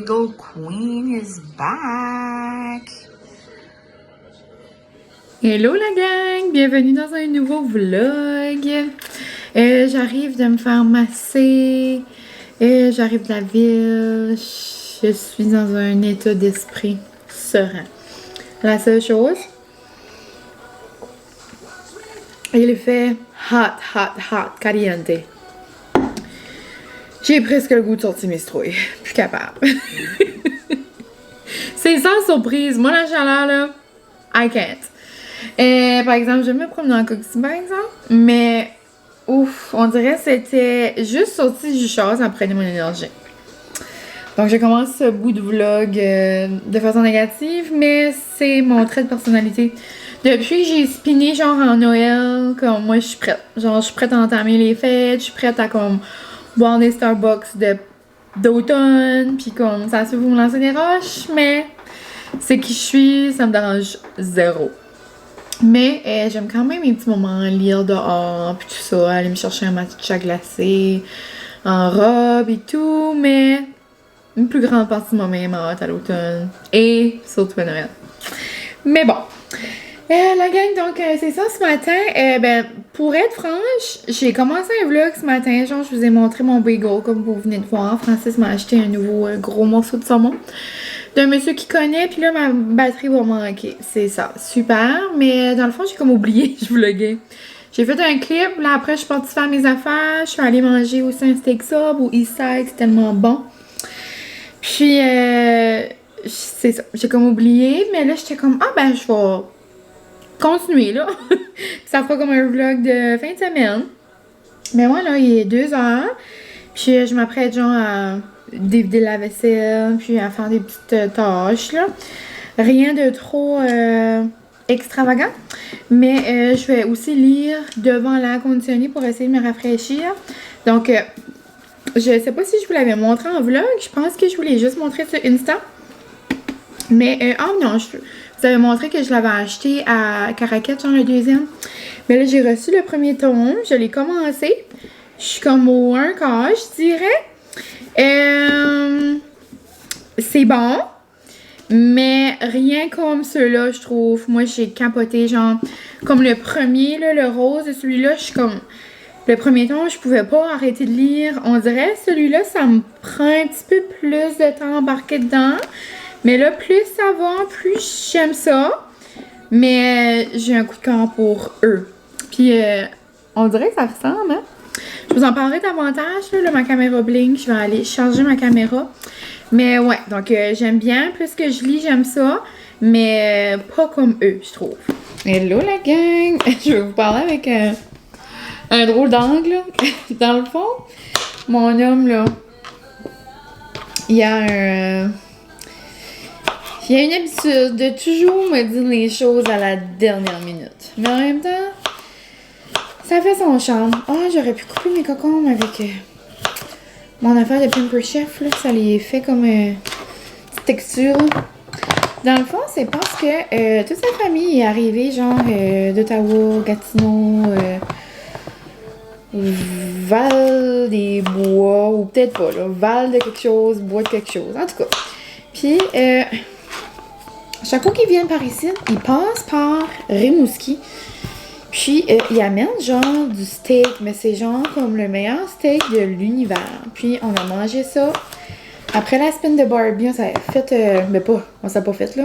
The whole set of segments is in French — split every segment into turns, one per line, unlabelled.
Bagel Queen is back! Hello la gang! Bienvenue dans un nouveau vlog! J'arrive de me faire masser. J'arrive de la ville. Je suis dans un état d'esprit serein. La seule chose, il fait hot, caliente. J'ai presque le goût de sortir mes strouilles. Plus capable. C'est sans surprise. Moi, la chaleur, là, I can't. Par exemple, je vais me promener en coquille, par exemple. Mais, ouf, on dirait que c'était juste sorti du char, ça prenait mon énergie. Donc, je commence ce bout de vlog de façon négative, mais c'est mon trait de personnalité. Depuis que j'ai spiné, genre, en Noël, comme moi, je suis prête. Genre, je suis prête à entamer les fêtes, je suis prête à, comme, boire des Starbucks d'automne, puis comme ça se vous me lancer des roches, mais c'est qui je suis, ça me dérange zéro. Mais j'aime quand même mes petits moments, lire dehors, puis tout ça, aller me chercher un matcha glacé en robe et tout, mais une plus grande partie de moi-même en hâte à l'automne et surtout à Noël. Mais bon. La gang, donc c'est ça ce matin. Pour être franche, j'ai commencé un vlog ce matin. Genre, je vous ai montré mon bagel comme vous venez de voir. Francis m'a acheté un nouveau gros morceau de saumon d'un monsieur qui connaît. Puis là, ma batterie va manquer. C'est ça, super. Mais dans le fond, j'ai comme oublié, je vloguais. J'ai fait un clip. Là, après, je suis partie faire mes affaires. Je suis allée manger aussi un steak sub au Eastside. C'est tellement bon. Puis, c'est ça. J'ai comme oublié. Mais là, j'étais comme, ah ben, je vais continuer là. Ça fera comme un vlog de fin de semaine. Mais moi là, il est 2h. Puis je m'apprête genre à dévider la vaisselle. Puis à faire des petites tâches là. Rien de trop extravagant. Mais je vais aussi lire devant l'air conditionné pour essayer de me rafraîchir. Donc je sais pas si je vous l'avais montré en vlog. Je pense que je vous l'ai juste montré sur Insta. Mais oh non, je vous avais montré que je l'avais acheté à Caracat, genre le deuxième. Mais là, j'ai reçu le premier tome. Je l'ai commencé. Je suis comme au 1 quart, je dirais. C'est bon. Mais rien comme ceux-là, je trouve. Moi, j'ai capoté, genre, comme le premier, là, le rose de celui-là, je suis comme... Le premier tome, je pouvais pas arrêter de lire. On dirait, celui-là, ça me prend un petit peu plus de temps à embarquer dedans. Mais là, plus ça va, plus j'aime ça. Mais j'ai un coup de cœur pour eux. Puis, on dirait que ça ressemble, hein? Je vous en parlerai davantage, là, ma caméra blink. Je vais aller charger ma caméra. Mais ouais, donc j'aime bien. Plus que je lis, j'aime ça. Mais pas comme eux, je trouve. Hello la gang! Je vais vous parler avec un drôle d'angle. Dans le fond, mon homme, là, il y a une habitude de toujours me dire les choses à la dernière minute. Mais en même temps, ça fait son charme. Ah, j'aurais pu couper mes cocombes avec mon affaire de Pamper Chef, là. Ça les fait comme une petite texture. Dans le fond, c'est parce que toute sa famille est arrivée, genre d'Ottawa, Gatineau, Val des Bois, ou peut-être pas, là. Val de quelque chose, Bois de quelque chose. En tout cas. Puis, chaque fois qu'ils viennent par ici, ils passent par Rimouski. Puis, ils amènent genre du steak, mais c'est genre comme le meilleur steak de l'univers. Puis, on a mangé ça. Après la spin de Barbie, on s'est fait, mais pas, on s'est pas fait là.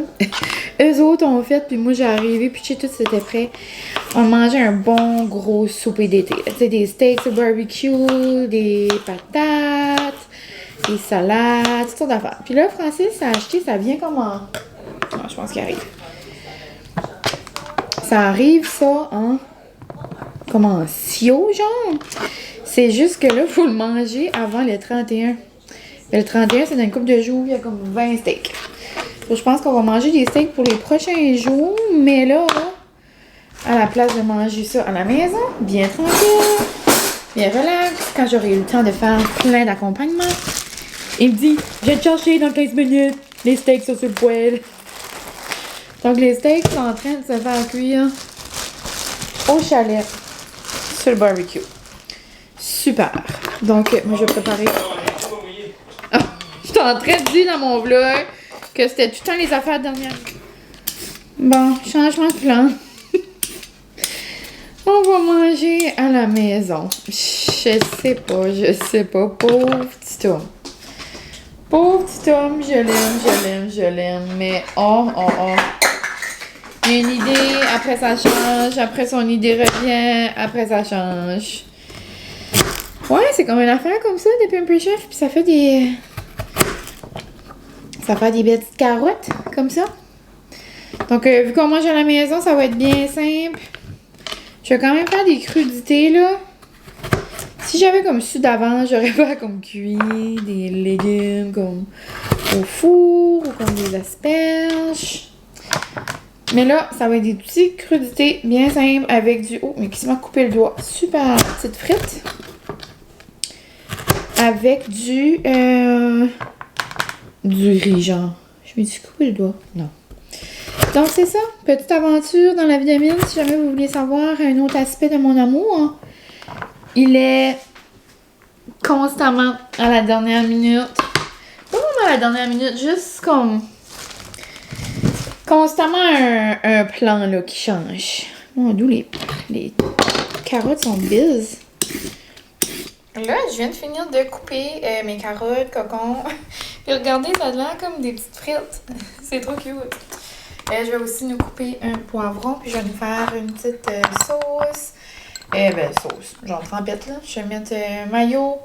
Eux autres ont fait, puis moi j'ai arrivé, puis chez tout c'était prêt. On mangeait un bon gros souper d'été. Tu sais, des steaks au barbecue, des patates, des salades, toutes sortes d'affaires. Puis là, Francis a acheté, ça vient comme en... Ah, je pense qu'il arrive. Ça arrive, ça, en... Comme en sio, genre. C'est juste que là, il faut le manger avant le 31. Et le 31, c'est dans une couple de jours, il y a comme 20 steaks. Donc, je pense qu'on va manger des steaks pour les prochains jours. Mais là, à la place de manger ça à la maison, bien tranquille, bien relax, quand j'aurai eu le temps de faire plein d'accompagnements, il me dit, je vais te chercher dans 15 minutes, les steaks sont sur le poêle. Donc, les steaks sont en train de se faire cuire au chalet, sur le barbecue. Super. Donc, moi, je vais préparer... Ah, je suis suis en train de dire dans mon vlog que c'était tout le temps les affaires dernières. Bon, changement de plan. On va manger à la maison. Je sais pas. Pauvre petit homme. Pauvre petit homme, je l'aime. Mais oh. Il y a une idée, après ça change, après son idée revient, après ça change. Ouais, c'est comme une affaire comme ça, des Pampered Chef, puis ça fait des... Ça fait des petites carottes, comme ça. Donc, vu qu'on mange à la maison, ça va être bien simple. Je vais quand même faire des crudités, là. Si j'avais comme su d'avance, j'aurais pas comme cuit des légumes comme au four ou comme des asperges. Mais là, ça va être des petites crudités bien simples avec du... Oh, mais qui m'a coupé le doigt. Super petite frite. Avec du riz, genre. Je me suis coupé le doigt. Non. Donc, c'est ça. Petite aventure dans la vie de Mine. Si jamais vous voulez savoir un autre aspect de mon amour, hein. Il est constamment à la dernière minute. Pas vraiment à la dernière minute, juste comme... Constamment un plan là, qui change. Oh, d'où les carottes sont bises. Là, je viens de finir de couper mes carottes, cocons. Puis regardez, ça a l'air comme des petites frites. C'est trop cute. Je vais aussi nous couper un poivron. Puis je vais nous faire une petite sauce. Sauce. Genre trempette là. Je vais mettre mayo,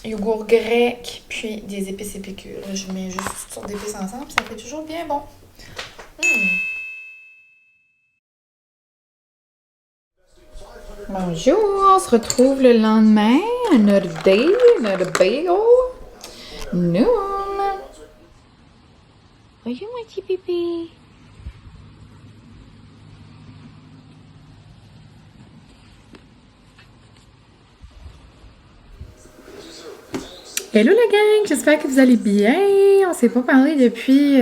yogourt grec, puis des épices épicures. Je mets juste toutes sortes d'épices ensemble, ça fait toujours bien bon. Bonjour, on se retrouve le lendemain, another day, another bagel. Noum. Bonjour mon petit pipi. Hello la gang, j'espère que vous allez bien. On s'est pas parlé depuis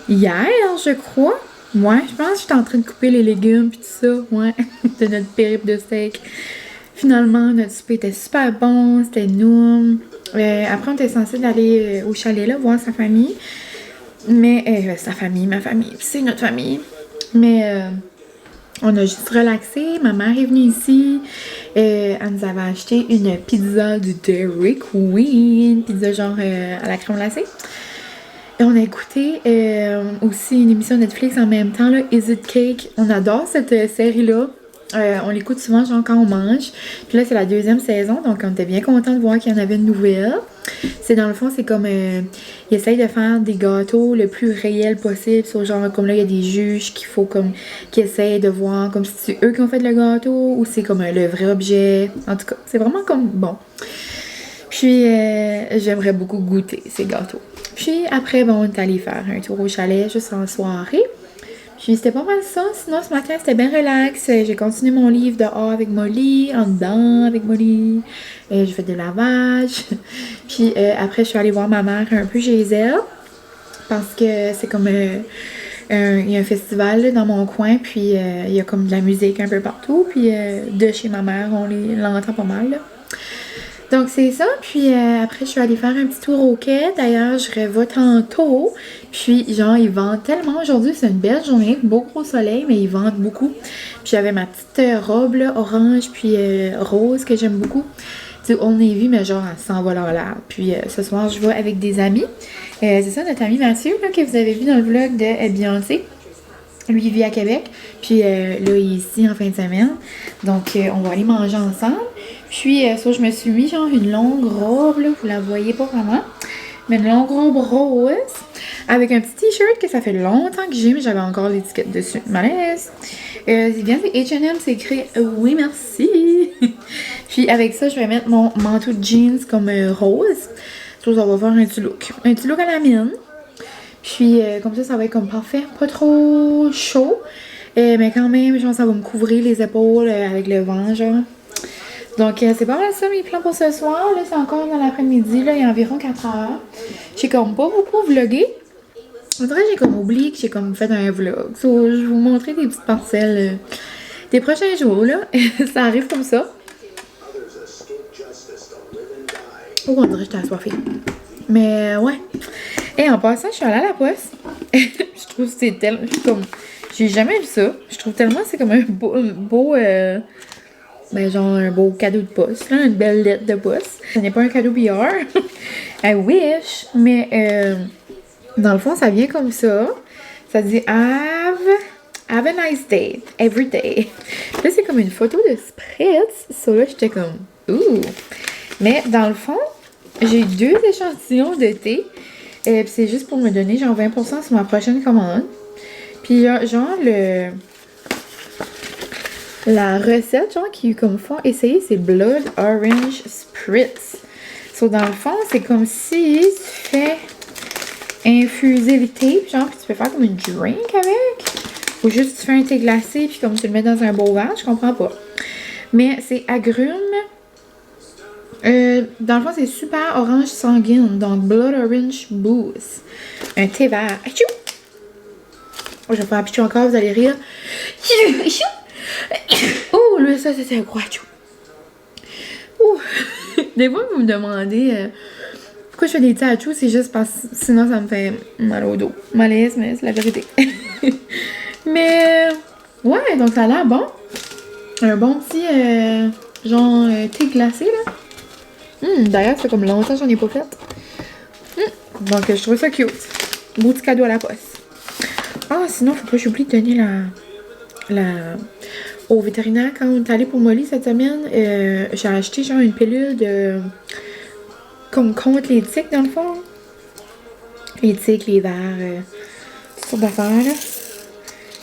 hier, je crois. Ouais, je pense que j'étais en train de couper les légumes pis tout ça, ouais, de notre périple de steak. Finalement, notre souper était super bon, c'était noum. Après, on était censé d'aller au chalet là, voir sa famille. Mais, sa famille, ma famille, c'est notre famille. Mais, on a juste relaxé. Ma mère est venue ici. Elle nous avait acheté une pizza du Dairy Queen. Pizza genre à la crème glacée. Et on a écouté aussi une émission Netflix en même temps, là, Is It Cake. On adore cette série-là. On l'écoute souvent genre quand on mange. Puis là, c'est la 2e saison. Donc, on était bien contents de voir qu'il y en avait une nouvelle. C'est dans le fond, c'est comme... ils essayent de faire des gâteaux le plus réel possible. Sur genre, comme là, il y a des juges qu'il faut comme... qui essayent de voir comme si c'est eux qui ont fait le gâteau ou c'est comme le vrai objet. En tout cas, c'est vraiment comme bon. Puis, j'aimerais beaucoup goûter ces gâteaux. Puis après, bon, on est allé faire un tour au chalet juste en soirée. Puis c'était pas mal ça. Sinon, ce matin, c'était bien relax. J'ai continué mon livre dehors avec Molly, en dedans avec Molly. J'ai fait du lavage. Puis après, je suis allée voir ma mère un peu chez elle. Parce que c'est comme... il y a un festival là, dans mon coin. Puis il y a comme de la musique un peu partout. Puis de chez ma mère, on l'entend pas mal, là. Donc, c'est ça. Puis après, je suis allée faire un petit tour au quai. D'ailleurs, je revois tantôt. Puis, genre, ils vendent tellement. Aujourd'hui, c'est une belle journée. Beau gros soleil, mais ils vendent beaucoup. Puis, j'avais ma petite robe, là, orange, puis rose, que j'aime beaucoup. Tu sais, on est vu, mais genre à 100 $. Puis, ce soir, je vais avec des amis. C'est ça, notre ami Mathieu, là, que vous avez vu dans le vlog de Beyoncé. Lui, il vit à Québec. Puis là, il est ici en fin de semaine. Donc, on va aller manger ensemble. Puis, ça, je me suis mis genre une longue robe, là. Vous la voyez pas vraiment. Mais une longue robe rose. Avec un petit t-shirt que ça fait longtemps que j'ai, mais j'avais encore l'étiquette dessus. Malaise. Il vient de H&M, c'est écrit « Oui, merci ». Puis, avec ça, je vais mettre mon manteau de jeans comme rose. Ça va faire un petit look. Un petit look à la mine. Puis, comme ça va être comme parfait. Pas trop chaud. Mais quand même, genre, ça va me couvrir les épaules avec le vent, genre. Donc, c'est pas mal ça, mes plans pour ce soir. Là, c'est encore dans l'après-midi. Là, il y a environ 4 heures. J'ai comme pas beaucoup vlogué. En vrai, j'ai comme oublié que j'ai comme fait un vlog. So, je vais vous montrer des petites parcelles des prochains jours, là. Ça arrive comme ça. Oh, on dirait que j'étais assoiffée. Mais ouais. Et en passant, je suis allée à la poste. Je trouve que c'est tellement... comme... J'ai jamais vu ça. Je trouve tellement c'est comme un beau ben genre un beau cadeau de poste, là, une belle lettre de poste. Ce n'est pas un cadeau billard. I wish. Mais dans le fond, ça vient comme ça. Ça dit Have a nice day, every day. Là, c'est comme une photo de spritz. Ça, là, j'étais comme ouh. Mais dans le fond, j'ai 2 échantillons de thé. Puis c'est juste pour me donner genre 20% sur ma prochaine commande. Puis genre la recette genre qui comme font essayer c'est Blood Orange Spritz. So dans le fond, c'est comme si tu fais infuser le thé, genre puis tu peux faire comme une drink avec. Ou juste tu fais un thé glacé puis comme tu le mets dans un beau verre, je comprends pas. Mais c'est agrumes. Dans le fond, c'est super orange sanguine, donc Blood Orange Boost. Un thé vert. Achou! Oh, je vais faire un pichou encore, vous allez rire. Oh, là, ça, c'était un gros achou. Oh! Des fois, vous me demandez pourquoi je fais des petits achous, c'est juste parce que sinon, ça me fait mal au dos. Malaise, mais c'est la vérité. Mais, ouais, donc ça a l'air bon. Un bon petit, genre, thé glacé, là. D'ailleurs, c'est comme longtemps que j'en ai pas fait. Donc, je trouve ça cute. Beau petit cadeau à la poste. Ah, sinon, faut pas que j'oublie de donner au vétérinaire quand on est allé pour Molly cette semaine. J'ai acheté genre une pilule de... comme contre les tiques, dans le fond. Les tiques, les vers, toutes sortes d'affaires, là.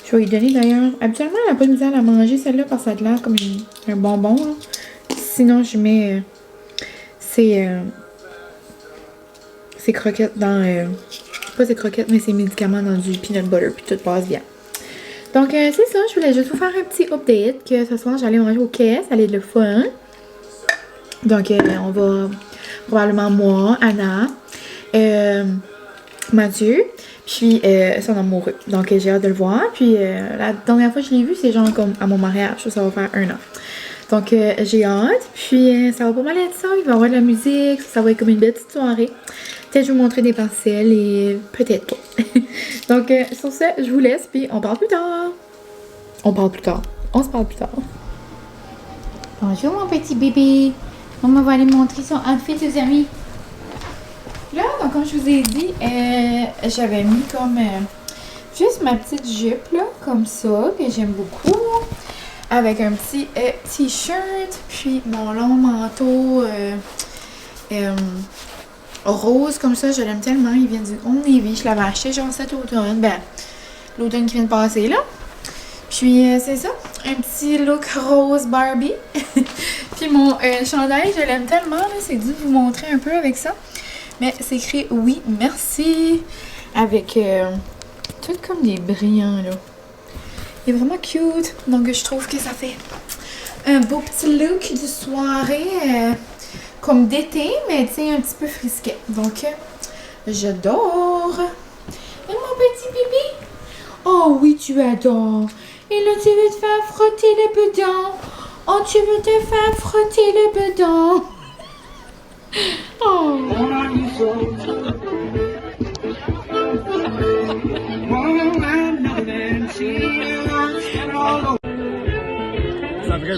Je vais lui donner d'ailleurs. Habituellement, elle n'a pas de misère à manger celle-là parce que ça a l'air comme un bonbon, là. Sinon, je mets... ces croquettes dans... pas ces croquettes, mais ces médicaments dans du peanut butter, puis tout passe bien. Donc, c'est ça. Je voulais juste vous faire un petit update que ce soir, j'allais manger au KS. Ça allait être le fun. Donc, on va... probablement moi, Anna, Mathieu, puis son amoureux. Donc, j'ai hâte de le voir. Puis, la dernière fois que je l'ai vu, c'est genre comme à mon mariage. Ça va faire 1 an. Donc, j'ai hâte. Puis, ça va pas mal être ça. Il va y avoir de la musique. Ça va être comme une belle petite soirée. Peut-être je vais vous montrer des parcelles et peut-être pas. Donc, sur ce, je vous laisse. Puis, on parle plus tard. On se parle plus tard.
Bonjour, mon petit bébé. Maman va aller montrer son outfit aux amis.
Là, donc, comme je vous ai dit, j'avais mis comme juste ma petite jupe, là, comme ça, que j'aime beaucoup. Avec un petit t-shirt, puis mon long manteau rose, comme ça, je l'aime tellement. Il vient du Old Navy. Je l'avais acheté genre cet automne. Ben, l'automne qui vient de passer, là. Puis, c'est ça. Un petit look rose Barbie. Puis mon chandail, je l'aime tellement, là. C'est dû vous montrer un peu avec ça. Mais c'est écrit « Oui, merci » avec tout comme des brillants, là. Il est vraiment cute. Donc, je trouve que ça fait un beau petit look de soirée, comme d'été, mais tu sais, un petit peu frisquet. Donc, j'adore. Et mon petit bébé? Oh oui, tu adores. Et là, tu veux te faire frotter le bedon. Oh, tu veux te faire frotter le bedon. Oh.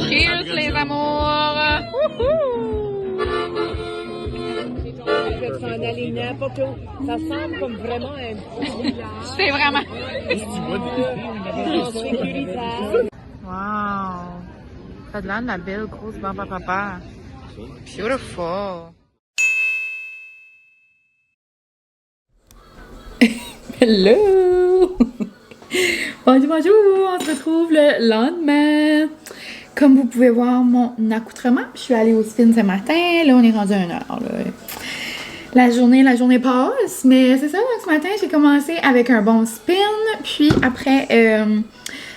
Cheers, les amours!
S'en aller n'importe où. Ça semble comme vraiment un petit village.
C'est vraiment...
En sécuritaire.
Wow! Ça a de l'air de la belle grosse barbe à papa. Beautiful! Hello! Bonjour, bonjour! On se retrouve le lendemain. Comme vous pouvez voir mon accoutrement, je suis allée au spin ce matin. Là, on est rendu à 1h. La journée passe, mais c'est ça. Donc, ce matin, j'ai commencé avec un bon spin. Puis après, je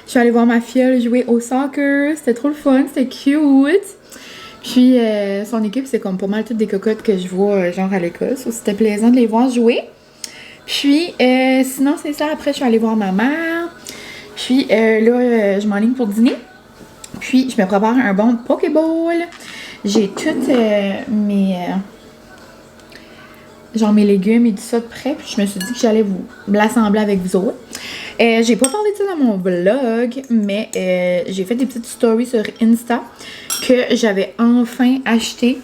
suis allée voir ma fille jouer au soccer. C'était trop le fun, c'était cute. Puis son équipe, c'est comme pas mal toutes des cocottes que je vois genre à l'école. So, c'était plaisant de les voir jouer. Puis sinon, c'est ça. Après, je suis allée voir ma mère. Puis là, je m'enligne pour dîner. Puis, je me prépare un bon Pokéball. J'ai toutes mes genre mes légumes et tout ça de près. Puis je me suis dit que j'allais vous l'assembler avec vous autres. J'ai pas parlé de ça dans mon vlog, mais j'ai fait des petites stories sur Insta que j'avais enfin acheté.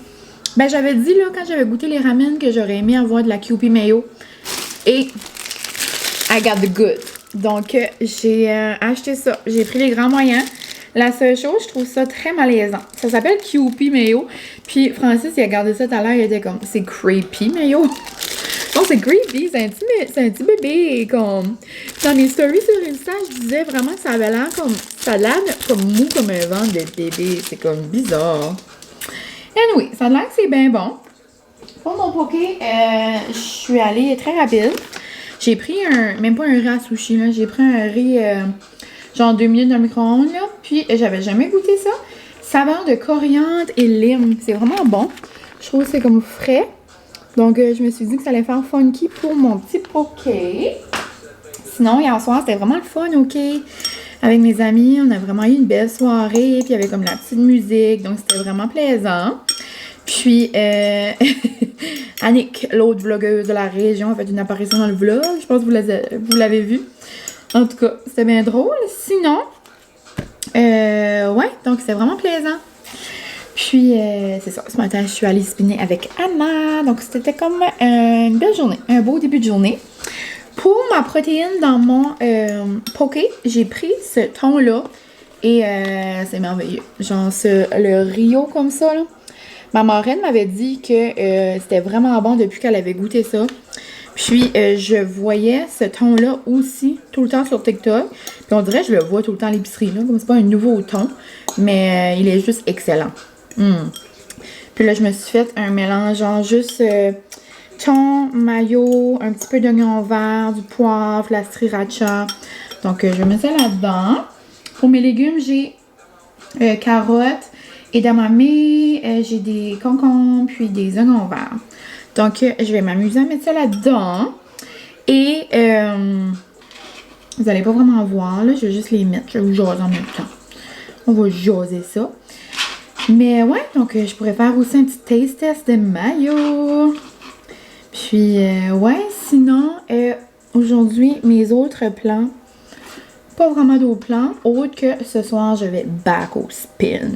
Ben j'avais dit là quand j'avais goûté les ramen que j'aurais aimé avoir de la Kewpie mayo. Et I got the good. Donc j'ai acheté ça. J'ai pris les grands moyens. La seule chose, je trouve ça très malaisant. Ça s'appelle Kewpie mayo. Puis Francis, il a gardé ça tout à l'heure, il était comme, c'est creepy mayo. Non, c'est creepy, c'est un petit bébé. Comme... Dans mes stories sur Insta, je disais vraiment que ça avait l'air comme, ça a l'air comme mou comme un ventre de bébé. C'est comme bizarre. Anyway, ça a l'air que c'est bien bon. Pour mon poké, je suis allée très rapide. J'ai pris même pas un riz à sushi, là. J'ai pris un riz... genre 2 minutes dans le micro-ondes, là. Puis, j'avais jamais goûté ça. Saveur de coriandre et lime. C'est vraiment bon. Je trouve que c'est comme frais. Donc, je me suis dit que ça allait faire funky pour mon petit poké. Sinon, hier soir, c'était vraiment le fun, OK? Avec mes amis, on a vraiment eu une belle soirée. Puis, il y avait comme la petite musique. Donc, c'était vraiment plaisant. Puis, Annick, l'autre vlogueuse de la région, a fait une apparition dans le vlog. Je pense que vous l'avez vu. En tout cas, c'était bien drôle. Sinon, ouais, donc c'est vraiment plaisant. Puis, c'est ça. Ce matin, je suis allée spinner avec Anna. Donc, c'était comme une belle journée. Un beau début de journée. Pour ma protéine dans mon poké, j'ai pris ce thon-là. Et c'est merveilleux. Genre, le Rio comme ça, là. Ma marraine m'avait dit que c'était vraiment bon depuis qu'elle avait goûté ça. Puis, je voyais ce thon-là aussi tout le temps sur TikTok. Puis, on dirait que je le vois tout le temps à l'épicerie, là. Comme c'est pas un nouveau thon, mais il est juste excellent. Puis là, je me suis fait un mélange, genre juste thon, mayo, un petit peu d'oignon vert, du poivre, la sriracha. Donc, je vais mettre ça là-dedans. Pour mes légumes, j'ai carottes, edamame, j'ai des concombres, puis des oignons verts. Donc, je vais m'amuser à mettre ça là-dedans. Et, vous n'allez pas vraiment voir, là. Je vais juste les mettre. Je vais vous jaser en même temps. On va jaser ça. Mais, ouais, donc, je pourrais faire aussi un petit taste test de mayo. Puis, ouais, sinon, aujourd'hui, mes autres plans, pas vraiment d'autres plans, autre que ce soir, je vais back au spin.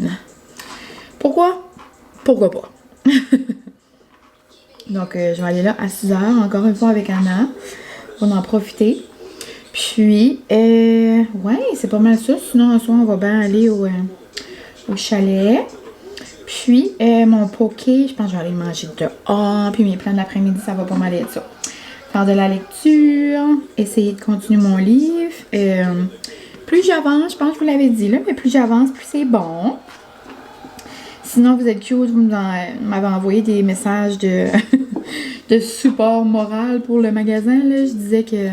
Pourquoi? Pourquoi pas? Donc, je vais aller là à 6 h, encore une fois avec Anna, pour en profiter. Puis, ouais, c'est pas mal ça. Sinon, un soir, on va bien aller au chalet. Puis, mon poké, je pense que je vais aller manger dehors. Puis, mes plans de l'après-midi, ça va pas mal être ça. Faire de la lecture, essayer de continuer mon livre. Plus j'avance, je pense que je vous l'avais dit là, mais plus j'avance, plus c'est bon. Sinon, vous êtes cute, vous m'avez envoyé des messages de, de support moral pour le magasin. Là. Je disais que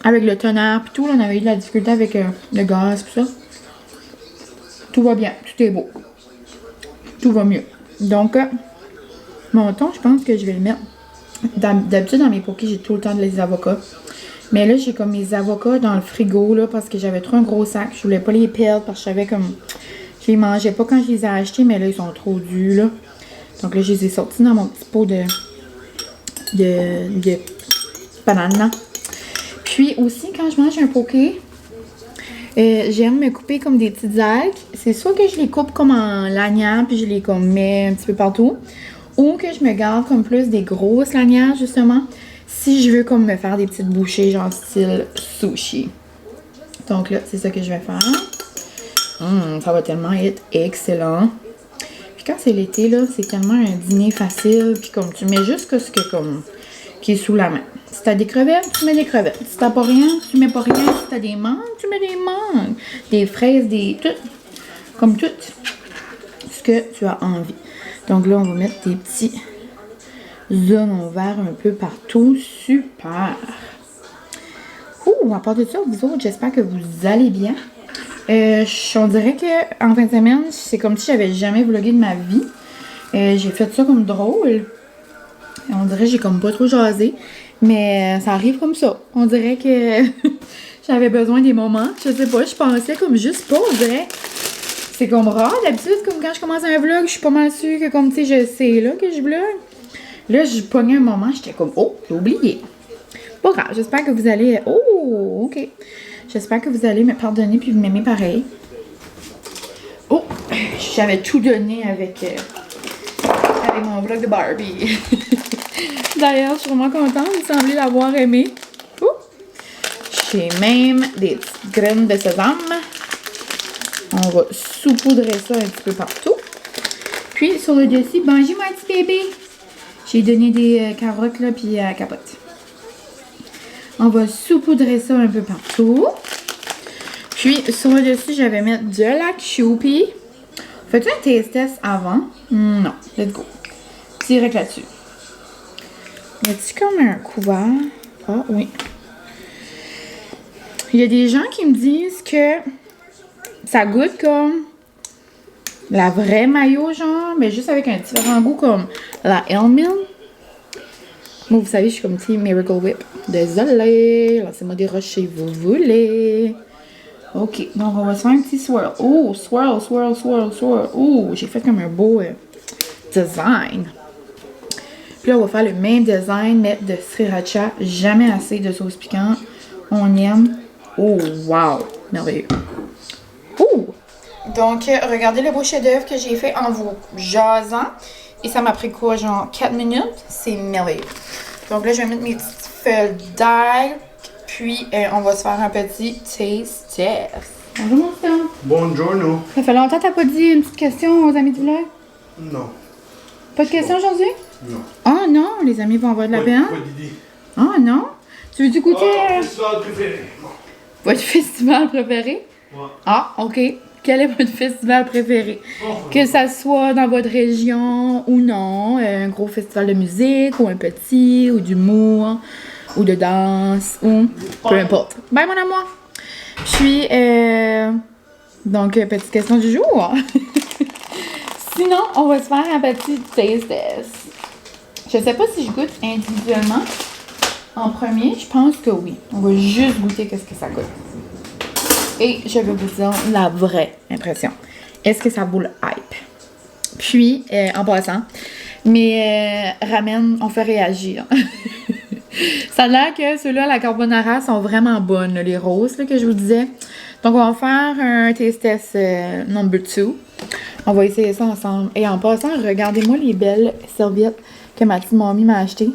avec le tonnerre et tout, là, on avait eu de la difficulté avec le gaz et tout ça. Tout va bien, tout est beau. Tout va mieux. Donc, mon thon, je pense que je vais le mettre. D'habitude, dans mes pokés, j'ai tout le temps des avocats. Mais là, j'ai comme mes avocats dans le frigo, là, parce que j'avais trop un gros sac. Je voulais pas les perdre parce que je savais comme... Je les mangeais pas quand je les ai achetés, mais là, ils sont trop durs, là. Donc là, je les ai sortis dans mon petit pot de banane. Puis aussi, quand je mange un poké, j'aime me couper comme des petites algues. C'est soit que je les coupe comme en lanières, puis je les comme mets un petit peu partout. Ou que je me garde comme plus des grosses lanières, justement. Si je veux comme me faire des petites bouchées, genre style sushi. Donc là, c'est ça que je vais faire. Ça va tellement être excellent. Puis quand c'est l'été, là, c'est tellement un dîner facile. Puis comme tu mets juste ce que comme qui est sous la main. Si t'as des crevettes, tu mets des crevettes. Si t'as pas rien, tu mets pas rien. Si t'as des mangues, tu mets des mangues. Des fraises, tout. Comme tout ce que tu as envie. Donc là, on va mettre des petits oignons verts un peu partout. Super! À part de ça, vous autres, j'espère que vous allez bien. On dirait que en fin de semaine, c'est comme si j'avais jamais vlogué de ma vie. J'ai fait ça comme drôle. On dirait que j'ai comme pas trop jasé. Mais ça arrive comme ça. On dirait que j'avais besoin des moments. Je sais pas, je pensais comme juste pas, on dirait. C'est comme rare. D'habitude, comme quand je commence un vlog, je suis pas mal sûre que comme, tu sais, je sais là que je vlog. Là, je pognais un moment, j'étais comme, oh, j'ai oublié. Pas grave, j'espère que vous allez... Oh, OK. J'espère que vous allez me pardonner puis m'aimer pareil. Oh, j'avais tout donné avec mon vlog de Barbie. D'ailleurs, je suis vraiment contente. Vous semblez l'avoir aimé. Oh. J'ai même des petites graines de sésame. On va saupoudrer ça un petit peu partout. Puis, sur le dessus, bonjour mon petit bébé. J'ai donné des carottes, là, puis capote. On va saupoudrer ça un peu partout. Puis, sur le dessus, je vais mettre de la Kewpie. Fais-tu un taste test avant? Non. Let's go. Direct là-dessus. Y a-t-il comme un couvert? Ah, oui. Il y a des gens qui me disent que ça goûte comme la vraie mayo, genre, mais juste avec un différent goût comme la Elmin. Moi, vous savez, je suis comme team Miracle Whip. Désolée, lancez-moi des roches si vous voulez. Ok, donc on va se faire un petit swirl. Oh, swirl, swirl, swirl, swirl. Oh, j'ai fait comme un beau design. Puis là, on va faire le même design, mais de sriracha. Jamais assez de sauce piquante. On aime. Oh, wow! Merveilleux. Oh! Donc, regardez le beau chef-d'œuvre que j'ai fait en vous jasant. Et ça m'a pris quoi, genre 4 minutes? C'est merveilleux. Donc là, je vais mettre mes petites feuilles d'ail. Puis, on va se faire un petit taste test. Bonjour, mon frère.
Buongiorno.
Ça fait longtemps que t'as pas dit une petite question aux amis du vlog?
Non.
Pas de question aujourd'hui?
Non.
Oh non, les amis vont avoir de la peine.
Pas d'idée.
Oh non? Tu veux-tu goûter
Festival préféré.
votre festival préféré?
Ouais.
Ah, OK. Quel est votre festival préféré? Que ça soit dans votre région ou non, un gros festival de musique ou un petit, ou d'humour, ou de danse, ou peu importe. Bye mon amour! Puis, donc, petite question du jour. Sinon, on va se faire un petit taste test. Je sais pas si je goûte individuellement en premier. Je pense que oui. On va juste goûter qu'est-ce que ça goûte. Et je vais vous dire la vraie impression. Est-ce que ça vaut le hype? Puis, en passant, mes ramen ont fait réagir. Ça a l'air que ceux-là, la carbonara, sont vraiment bonnes, là, les roses là, que je vous disais. Donc, on va faire un taste test number 2. On va essayer ça ensemble. Et en passant, regardez-moi les belles serviettes que ma petite mamie m'a achetées.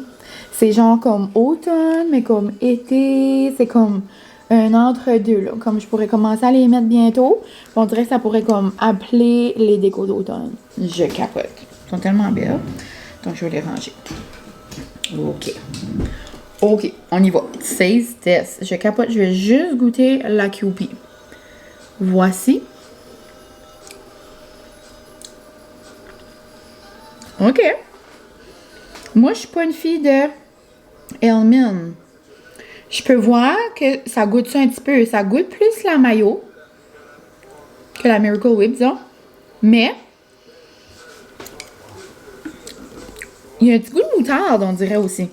C'est genre comme automne, mais comme été. C'est comme un entre-deux, là. Comme je pourrais commencer à les mettre bientôt. On dirait que ça pourrait comme appeler les décos d'automne. Je capote. Ils sont tellement belles. Donc, je vais les ranger. OK. OK, on y va. 16 tests. Je capote. Je vais juste goûter la Kewpie. Voici. OK. Moi, je suis pas une fille de Elmin. Je peux voir que ça goûte ça un petit peu. Ça goûte plus la mayo que la Miracle Whip, disons. Mais il y a un petit goût de moutarde, on dirait aussi.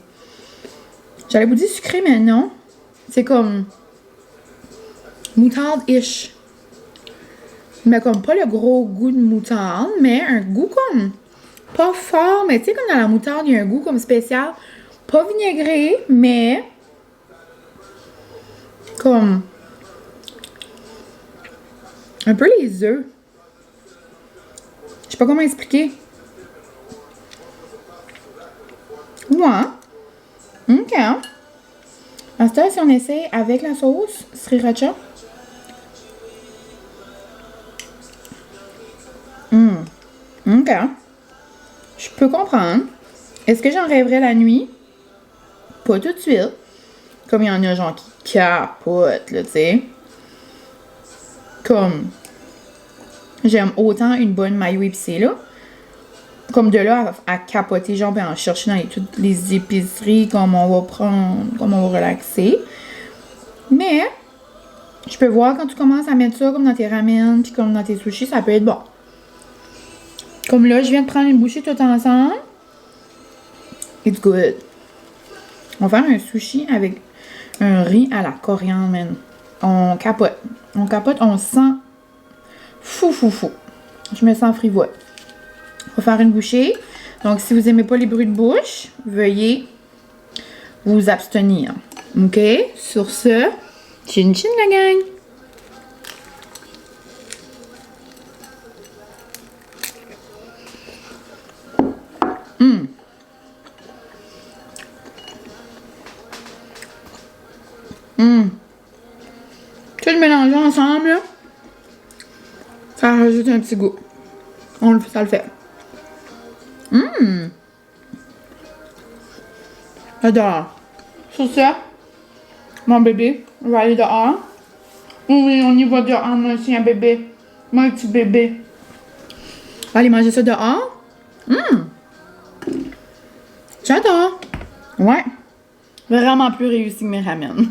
J'allais vous dire sucré, mais non. C'est comme moutarde-ish. Mais comme pas le gros goût de moutarde, mais un goût comme pas fort, mais tu sais, comme dans la moutarde, il y a un goût comme spécial. Pas vinaigré, mais comme un peu les œufs. Je sais pas comment expliquer. Ouais. OK. À ce temps, si on essaie avec la sauce sriracha. OK. Je peux comprendre. Est-ce que j'en rêverais la nuit? Pas tout de suite. Comme il y en a genre qui capotent, là, tu sais. Comme j'aime autant une bonne mayo épicée, là. Comme de là à capoter, genre, ben, en chercher dans toutes les épiceries, comme on va prendre, comme on va relaxer. Mais, je peux voir quand tu commences à mettre ça comme dans tes ramen, puis comme dans tes sushis, ça peut être bon. Comme là, je viens de prendre une bouchée tout ensemble. It's good. On va faire un sushi avec un riz à la coriandre, man. On capote. On capote, on se sent fou. Je me sens frivole. On va faire une bouchée. Donc, si vous aimez pas les bruits de bouche, veuillez vous abstenir. OK? Sur ce, chin chin la gang! Tout le mélanger ensemble, là, ça rajoute un petit goût. Ça le fait. J'adore. Sur ça, mon bébé va aller dehors. Oui, on y va dehors, moi aussi, un bébé. Mon petit bébé. On va aller manger ça dehors. J'adore. Ouais. Vraiment plus réussi que mes ramen.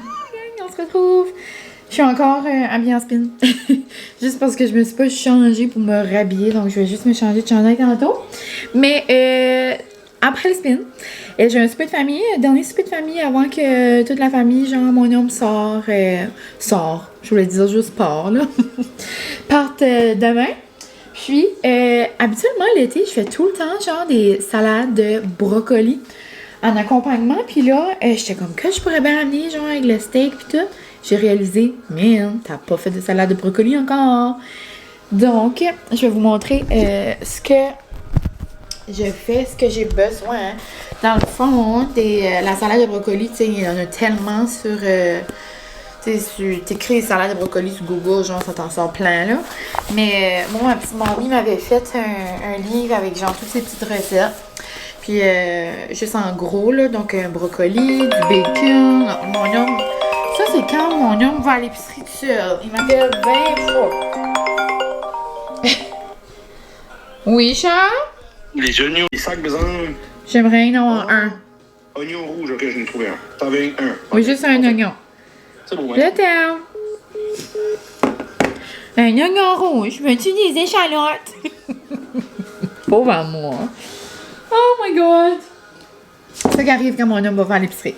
On se retrouve. Je suis encore habillée en spin. Juste parce que je me suis pas changée pour me rhabiller. Donc, je vais juste me changer de chandail tantôt. Mais après le spin, j'ai un souper de famille. Dernier souper de famille avant que toute la famille, genre mon homme sort. Je voulais dire juste part, là. Parte demain. Puis, habituellement, l'été, je fais tout le temps, genre, des salades de brocoli en accompagnement. Puis là, j'étais comme, que je pourrais bien amener, genre, avec le steak puis tout. J'ai réalisé, man, t'as pas fait de salade de brocoli encore. Donc, je vais vous montrer ce que je fais, ce que j'ai besoin. Dans le fond, la salade de brocoli, tu sais, il y en a tellement sur... tu sais, t'écris salade de brocoli sur Google, genre, ça t'en sort plein, là. Mais moi, ma petite mamie m'avait fait un livre avec, genre, toutes ces petites recettes. Puis, juste en gros, là, donc, un brocoli, du bacon, mon homme... Ça, c'est quand mon homme va à l'épicerie tout seul. Il m'appelle 20 fois. Oui, Charles?
Les oignons, les sacs besoin.
J'aimerais en avoir un.
Oignon rouge, ok, je n'ai trouvé un. T'en veux un?
Oui, juste un oignon.
C'est bon,
Le temps. Un oignon rouge. Veux-tu des échalotes? Pauvre à moi. Oh my god. C'est ça qui arrive quand mon homme va faire l'épicerie.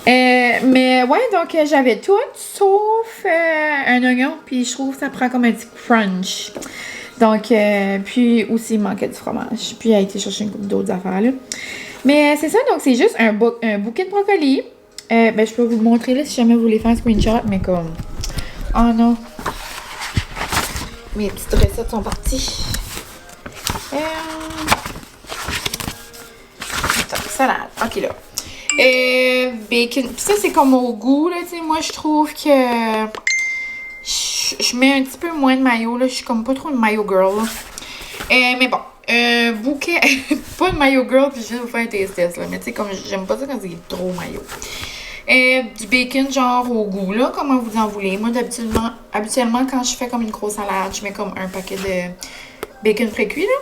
Mais ouais, donc j'avais tout sauf un oignon. Puis je trouve que ça prend comme un petit crunch. Donc, puis aussi il manquait du fromage. Puis il a été chercher une couple d'autres affaires là. Mais c'est ça, donc c'est juste un bouquet de brocoli. Ben je peux vous le montrer là si jamais vous voulez faire un screenshot. Mais comme... Oh non. Mes petites recettes sont parties. Salade. Ok, là. Bacon. Puis ça, c'est comme au goût, là, tu sais. Moi, je trouve que je mets un petit peu moins de mayo, là. Je suis comme pas trop une mayo girl, là. Mais bon. Bouquet. Pas une mayo girl, puis je vais vous faire un taste test, là. Mais tu sais, comme j'aime pas ça quand c'est trop mayo. Du bacon, genre au goût, là. Comment vous en voulez. Moi, habituellement, quand je fais comme une grosse salade, je mets comme un paquet de bacon précuit, là.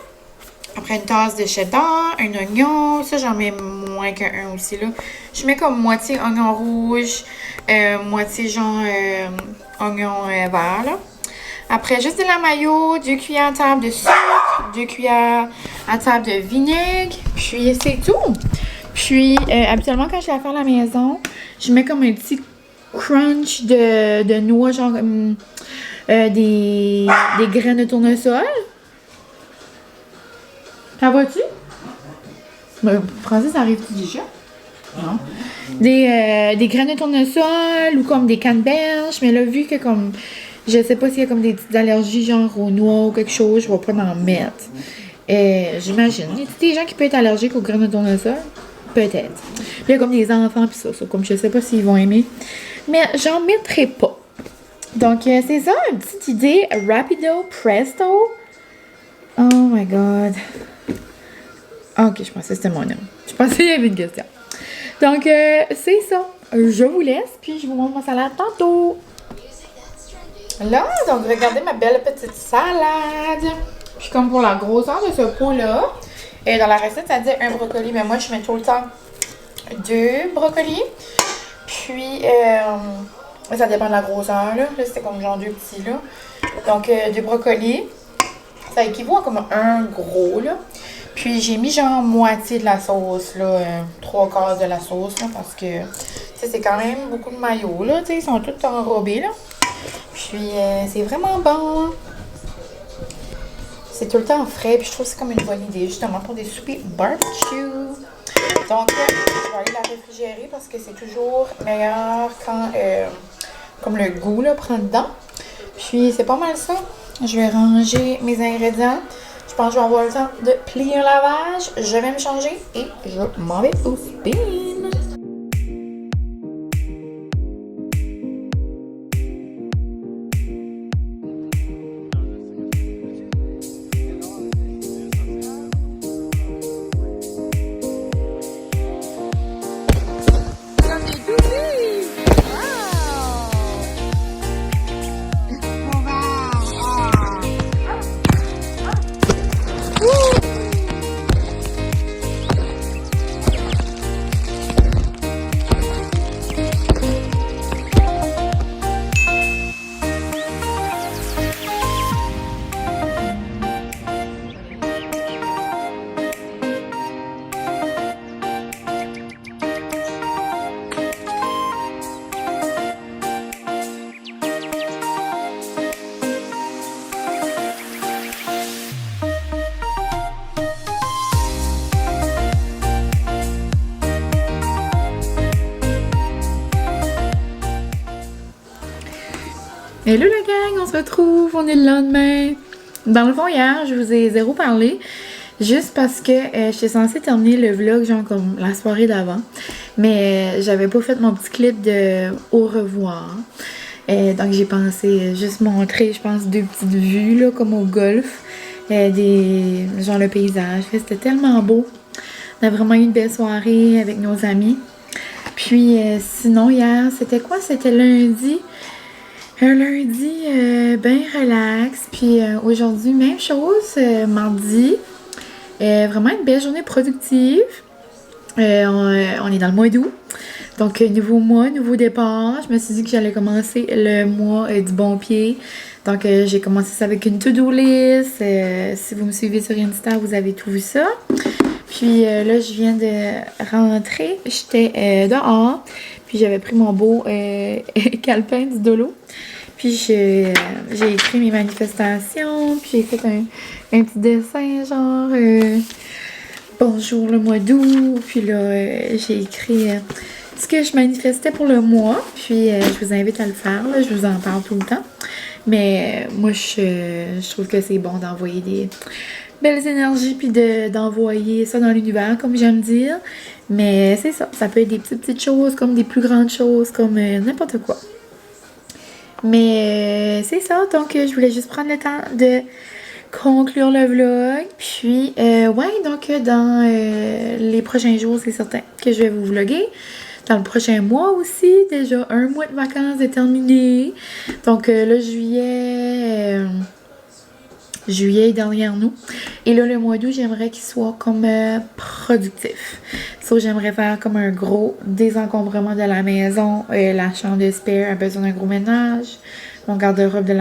Après, une tasse de cheddar, un oignon. Ça, j'en mets moins qu'un aussi, là. Je mets comme moitié oignon rouge, moitié genre oignon vert, là. Après, juste de la mayo, 2 cuillères à table de sucre, 2 cuillères à table de vinaigre. Puis, c'est tout. Puis, habituellement, quand je la fais à la maison, je mets comme un petit crunch de noix, genre des graines de tournesol. Ça va-tu? Francis, ça arrive-tu déjà? Non. Des graines de tournesol ou comme des canneberges. Mais là, vu que comme... Je sais pas s'il y a comme des petites allergies, genre aux noix ou quelque chose, je vais pas en mettre. J'imagine. Y a des gens qui peuvent être allergiques aux graines de tournesol? Peut-être. Puis il y a comme des enfants pis ça. Comme je sais pas s'ils vont aimer. Mais j'en mettrai pas. Donc, c'est ça, une petite idée. Rapido Presto. Oh my god. Ok, je pensais que c'était mon nom. Je pensais qu'il y avait une question. Donc, c'est ça. Je vous laisse, puis je vous montre ma salade tantôt. Là, donc, regardez ma belle petite salade. Puis, comme pour la grosseur de ce pot-là, dans la recette, ça dit un brocoli. Mais moi, je mets tout le temps 2 brocolis. Puis, ça dépend de la grosseur, là. Là, c'était comme genre 2 petits, là. Donc, 2 brocolis. Ça équivaut à comme un gros, là. Puis j'ai mis genre moitié de la sauce, là, 3/4 de la sauce, là, parce que, tu sais, c'est quand même beaucoup de mayo, là, tu sais, ils sont tous enrobés, là. Puis c'est vraiment bon.
c'est tout le temps frais, puis je trouve que c'est comme une bonne idée, justement, pour des soupers barbecue. Donc, je vais aller la réfrigérer parce que c'est toujours meilleur quand, comme le goût, là, prend dedans. Puis, c'est pas mal ça. Je vais ranger mes ingrédients. Je pense que je vais avoir le temps de plier un lavage. Je vais me changer et je m'en vais au spin.
Hello la gang, on se retrouve, on est le lendemain. Dans le fond, hier, je vous ai zéro parlé, juste parce que j'étais censée terminer le vlog, genre comme la soirée d'avant. Mais j'avais pas fait mon petit clip de au revoir. Donc j'ai pensé juste montrer, je pense, 2 petites vues, là, comme au golf. Genre le paysage. C'était tellement beau. On a vraiment eu une belle soirée avec nos amis. Puis sinon, hier, c'était quoi? C'était lundi. Un lundi bien relax, puis aujourd'hui, même chose, mardi, vraiment une belle journée productive. On est dans le mois d'août, donc nouveau mois, nouveau départ. Je me suis dit que j'allais commencer le mois du bon pied. Donc j'ai commencé ça avec une to-do list. Si vous me suivez sur Insta, vous avez tout vu ça. Puis là, je viens de rentrer, j'étais dehors, puis j'avais pris mon beau calepin du dolo. Puis j'ai écrit mes manifestations, puis j'ai fait un petit dessin, genre bonjour le mois d'août. Puis là, j'ai écrit ce que je manifestais pour le mois. Puis je vous invite à le faire, là, je vous en parle tout le temps. Mais moi, je trouve que c'est bon d'envoyer des belles énergies, puis d'envoyer ça dans l'univers, comme j'aime dire. Mais c'est ça, ça peut être des petites choses, comme des plus grandes choses, comme n'importe quoi. Mais c'est ça, donc je voulais juste prendre le temps de conclure le vlog. Puis, ouais, donc dans les prochains jours, c'est certain que je vais vous vlogger. Dans le prochain mois aussi, déjà un mois de vacances est terminé. Donc là, juillet est derrière nous. Et là, le mois d'août, j'aimerais qu'il soit comme productif. So, j'aimerais faire comme un gros désencombrement de la maison. La chambre de spare a besoin d'un gros ménage. Mon garde-robe de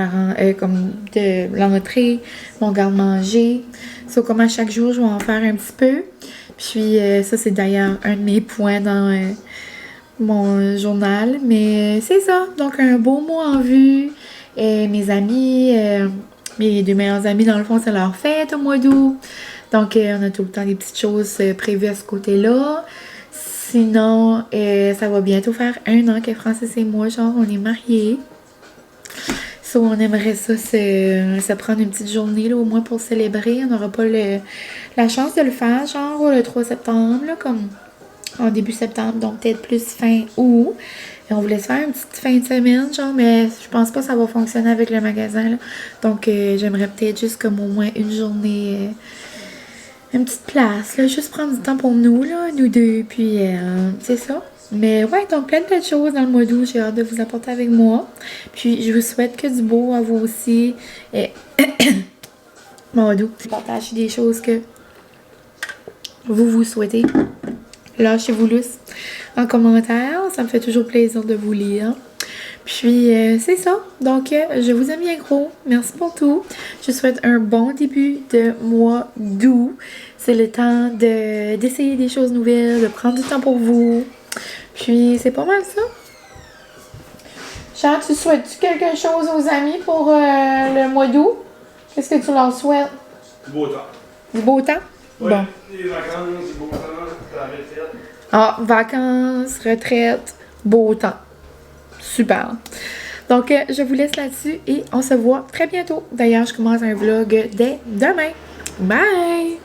l'entrée. Mon garde-manger. So, comme à chaque jour, je vais en faire un petit peu. Puis, ça, c'est d'ailleurs un de mes points dans mon journal. Mais c'est ça. Donc, un beau mois en vue. Mes amis... mes 2 meilleurs amis, dans le fond, c'est leur fête au mois d'août. Donc, on a tout le temps des petites choses prévues à ce côté-là. Sinon, ça va bientôt faire 1 an que Francis et moi, genre, on est mariés. So, on aimerait ça se prendre une petite journée, là, au moins pour célébrer. On n'aura pas la chance de le faire, genre, le 3 septembre, là, comme en début septembre. Donc, peut-être plus fin août. Et on voulait se faire une petite fin de semaine, genre, mais je pense pas que ça va fonctionner avec le magasin, là. Donc, j'aimerais peut-être juste comme au moins une journée, une petite place, là, juste prendre du temps pour nous, là, nous deux, puis c'est ça. Mais ouais, donc plein de belles choses dans le mois d'août, j'ai hâte de vous apporter avec moi. Puis, je vous souhaite que du beau à vous aussi. Et mois d'août, partagez des choses que vous souhaitez. Lâchez-vous lousse en commentaire, ça me fait toujours plaisir de vous lire. Puis c'est ça, donc je vous aime bien gros, merci pour tout. Je vous souhaite un bon début de mois d'août. C'est le temps d'essayer des choses nouvelles, de prendre du temps pour vous. Puis c'est pas mal ça. Charles, tu souhaites-tu quelque chose aux amis pour le mois d'août? Qu'est-ce que tu leur souhaites?
Du beau temps.
Du beau temps?
Ouais,
Bon.
les vacances, du beau temps, la retraite.
Ah, vacances, retraite, beau temps. Super. Donc, je vous laisse là-dessus et on se voit très bientôt. D'ailleurs, je commence un vlog dès demain. Bye!